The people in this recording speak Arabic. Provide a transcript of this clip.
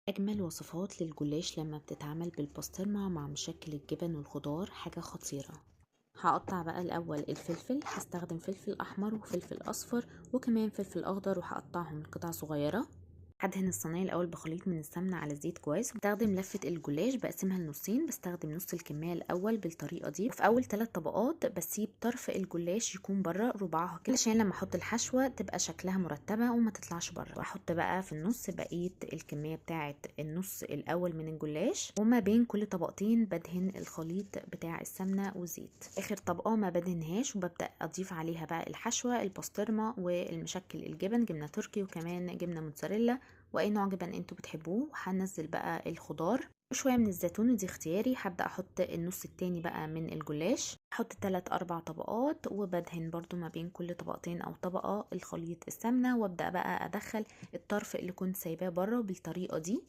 أجمل وصفات للجلاش لما بتتعمل بالبسطرمة مع مشكل الجبن والخضار حاجة خطيرة. هقطع بقى الأول الفلفل، هستخدم فلفل أحمر وفلفل أصفر وكمان فلفل أخضر وهقطعهم لقطع صغيرة. هدهن الصينية الأول بخليط من السمنة على زيت كويس، بستخدم لفة الجلاش بقسمها لنصين، بستخدم نص الكمية الأول بالطريقة دي. في أول 3 طبقات بسيب طرف الجلاش يكون بره ربعها كده عشان لما أحط الحشوة تبقى شكلها مرتبة وما تطلعش بره، وأحط بقى في النص بقية الكمية بتاعة النص الأول من الجلاش، وما بين كل طبقتين بدهن الخليط بتاع السمنة والزيت. آخر طبقة ما بدهنهاش وببدأ أضيف عليها بقى الحشوة البسطرمة والمشكل الجبن، جبنة تركي وكمان جبنة موتزاريلا واي نوع جبن انتوا بتحبوه. هنزل بقى الخضار وشويه من الزيتون ودي اختياري. هبدا احط النص التاني بقى من الجلاش، احط 3 4 طبقات وبدهن برضو ما بين كل طبقتين او طبقه الخليط السمنه، وابدا بقى ادخل الطرف اللي كنت سايباه بره بالطريقه دي.